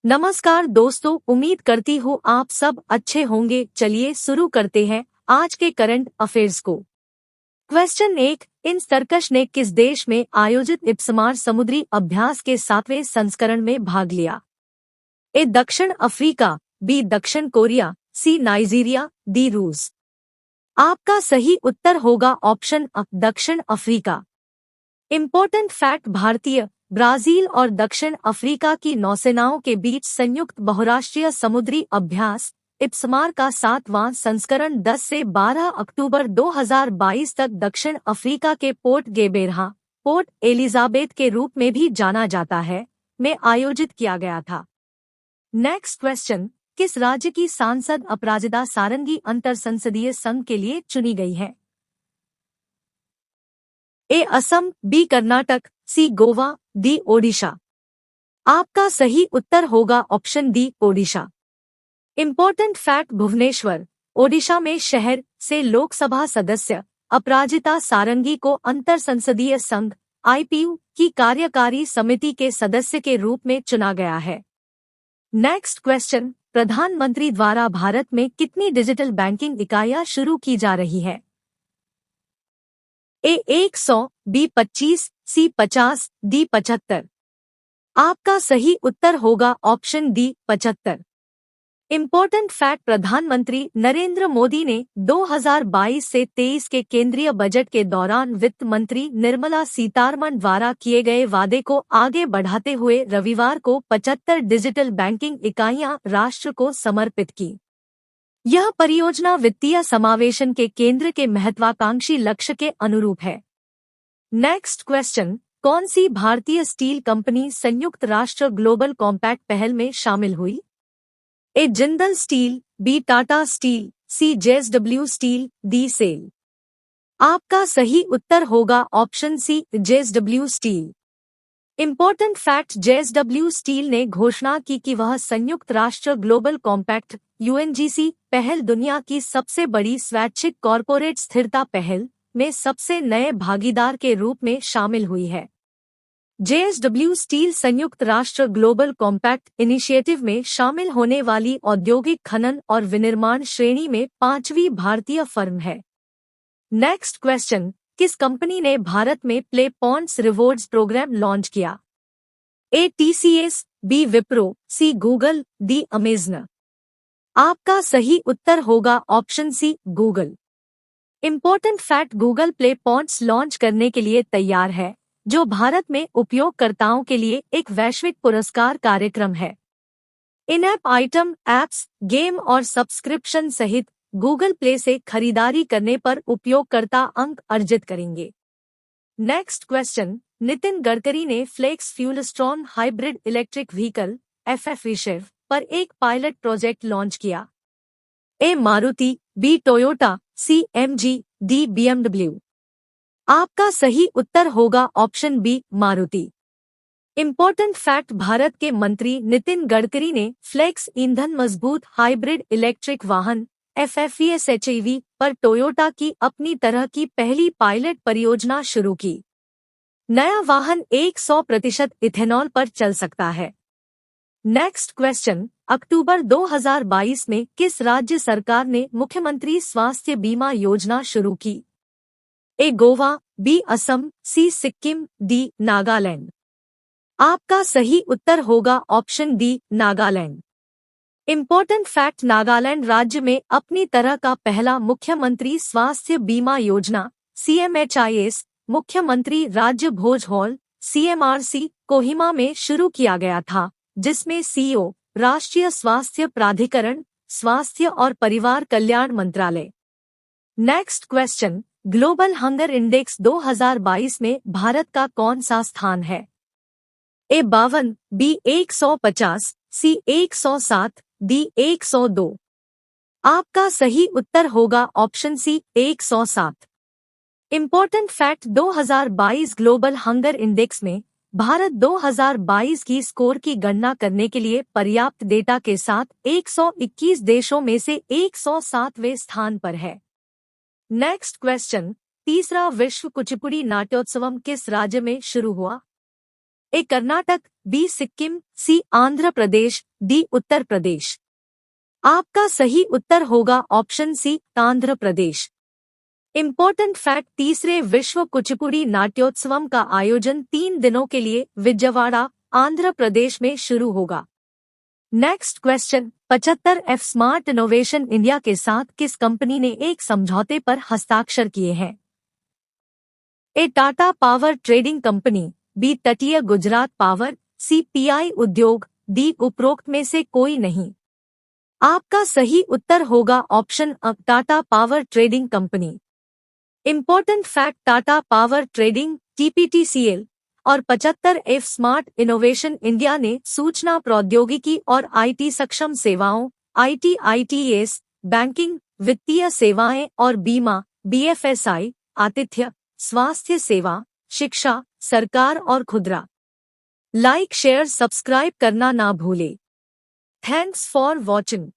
नमस्कार दोस्तों, उम्मीद करती हूँ आप सब अच्छे होंगे। चलिए शुरू करते हैं आज के करंट अफेयर्स को। क्वेश्चन 1, इन सर्कस ने किस देश में आयोजित इप्समार समुद्री अभ्यास के 7वें संस्करण में भाग लिया? ए दक्षिण अफ्रीका, बी दक्षिण कोरिया, सी नाइजीरिया, डी रूस। आपका सही उत्तर होगा ऑप्शन अ दक्षिण अफ्रीका। इम्पोर्टेंट फैक्ट, भारतीय, ब्राजील और दक्षिण अफ्रीका की नौसेनाओं के बीच संयुक्त बहुराष्ट्रीय समुद्री अभ्यास इप्समार का 7वां संस्करण 10 से 12 अक्टूबर 2022 तक दक्षिण अफ्रीका के पोर्ट गेबेरहा, पोर्ट एलिजाबेथ के रूप में भी जाना जाता है, में आयोजित किया गया था। नेक्स्ट क्वेश्चन, किस राज्य की सांसद अपराजिता सारंगी अंतर संसदीय संघ के लिए चुनी गई है? A Assam, B Karnataka, C Goa, D Odisha. आपका सही उत्तर होगा option D Odisha. Important fact, Bhubaneswar, Odisha में शहर से लोकसभा सदस्य अपराजिता सारंगी को अंतर संसदीय संघ आईपीयू की कार्यकारी समिति के सदस्य के रूप में चुना गया है। नेक्स्ट क्वेश्चन, प्रधानमंत्री द्वारा भारत में कितनी डिजिटल बैंकिंग इकाइयां शुरू की जा रही है? ए 100, बी 25, सी 50, डी 75। आपका सही उत्तर होगा ऑप्शन डी 75। इम्पोर्टेंट फैक्ट, प्रधानमंत्री नरेंद्र मोदी ने 2022 से 23 के केंद्रीय बजट के दौरान वित्त मंत्री निर्मला सीतारमण द्वारा किए गए वादे को आगे बढ़ाते हुए रविवार को 75 डिजिटल बैंकिंग इकाइयां राष्ट्र को समर्पित की। यह परियोजना वित्तीय समावेशन के केंद्र के महत्वाकांक्षी लक्ष्य के अनुरूप है। नेक्स्ट क्वेश्चन, कौन सी भारतीय स्टील कंपनी संयुक्त राष्ट्र ग्लोबल कॉम्पैक्ट पहल में शामिल हुई? A Jindal steel, B Tata steel, C JSW steel, D SAIL. आपका सही उत्तर होगा option C JSW steel. Important fact, JSW steel ने घोषणा की कि वह संयुक्त राष्ट्र ग्लोबल कॉम्पैक्ट यूएनजीसी पहल दुनिया की सबसे बड़ी स्वैच्छिक कॉरपोरेट स्थिरता पहल में सबसे नए भागीदार के रूप में शामिल हुई है। जेएसडब्ल्यू स्टील संयुक्त राष्ट्र ग्लोबल कॉम्पैक्ट इनिशिएटिव में शामिल होने वाली औद्योगिक खनन और विनिर्माण श्रेणी में 5वीं भारतीय फर्म है। नेक्स्ट क्वेश्चन, किस कंपनी ने भारत में play points rewards program launch किया? A TCS, B Wipro, C Google, D Amazon. आपका सही उत्तर होगा option C Google. Important fact, Google play points launch करने के लिए तैयार है, जो भारत में उपयोगकर्ताओं के लिए एक वैश्विक पुरस्कार कार्यक्रम है। इन ऐप आइटम, एप्स, गेम और सब्सक्रिप्शन सहित गूगल प्ले से खरीदारी करने पर उपयोगकर्ता अंक अर्जित करेंगे। नेक्स्ट क्वेश्चन, नितिन गडकरी ने flex fuel strong hybrid electric vehicle FFV पर एक पायलट प्रोजेक्ट लॉन्च किया। A Maruti, B Toyota, C MG, D BMW। आपका सही उत्तर होगा option B Maruti. Important fact, Bharat के मंत्री नितिन गडकरी ने फ्लेक्स ईंधन मजबूत हाइब्रिड इलेक्ट्रिक वाहन FFVSHEV पर टोयोटा की अपनी तरह की पहली पायलट परियोजना शुरू की। नया वाहन 100% इथेनॉल पर चल सकता है। नेक्स्ट क्वेश्चन, अक्टूबर 2022 में किस राज्य सरकार ने मुख्यमंत्री स्वास्थ्य बीमा योजना शुरू की? ए गोवा, बी असम, सी सिक्किम, डी नागालैंड। आपका सही उत्तर होगा option D Nagaland. Important fact, Nagaland राज्य में अपनी तरह का पहला मुख्यमंत्री स्वास्थ्य बीमा योजना CMHIS मुख्यमंत्री राज्य भोज हॉल CMRC कोहिमा में शुरू किया गया था, जिसमें CEO राष्ट्रीय स्वास्थ्य प्राधिकरण, स्वास्थ्य और परिवार कल्याण मंत्रालय। Next question, global hunger index 2022 में भारत का कौन सा स्थान है? A 52, B 150, C 107, D 102। आपका सही उत्तर होगा option C 107। Important fact, 2022 global hunger index में भारत 2022 की स्कोर की गणना करने के लिए पर्याप्त डेटा के साथ 121 देशों में से 107वें स्थान पर है। नेक्स्ट क्वेश्चन, तीसरा विश्व कुचिपुड़ी नाट्योत्सवम किस राज्य में शुरू हुआ? ए कर्नाटक, बी सिक्किम, सी आंध्र प्रदेश, डी उत्तर प्रदेश। आपका सही उत्तर होगा ऑप्शन सी आंध्र प्रदेश। इम्पोर्टेंट फैक्ट, तीसरे विश्व कुचिपुड़ी नाट्योत्सवम का आयोजन 3 दिनों के लिए विजयवाड़ा, आंध्र प्रदेश में शुरू होगा। Next question, 75F smart innovation India के साथ किस कंपनी ने एक समझौते पर हस्ताक्षर किए हैं? A Tata power trading company, B तटीय गुजरात पावर, सी पीआई उद्योग, डी उपरोक्त में से कोई नहीं। आपका सही उत्तर होगा option A Tata power trading company. Important fact, Tata power trading TPTCL और 75F स्मार्ट इनोवेशन इंडिया ने सूचना प्रौद्योगिकी और आईटी सक्षम सेवाओं आईटीआईटीएस, बैंकिंग, वित्तीय सेवाएं और बीमा बीएफएसआई, आतिथ्य, स्वास्थ्य सेवा, शिक्षा, सरकार और खुदरा। लाइक शेयर सब्सक्राइब करना ना भूले। Thanks for watching.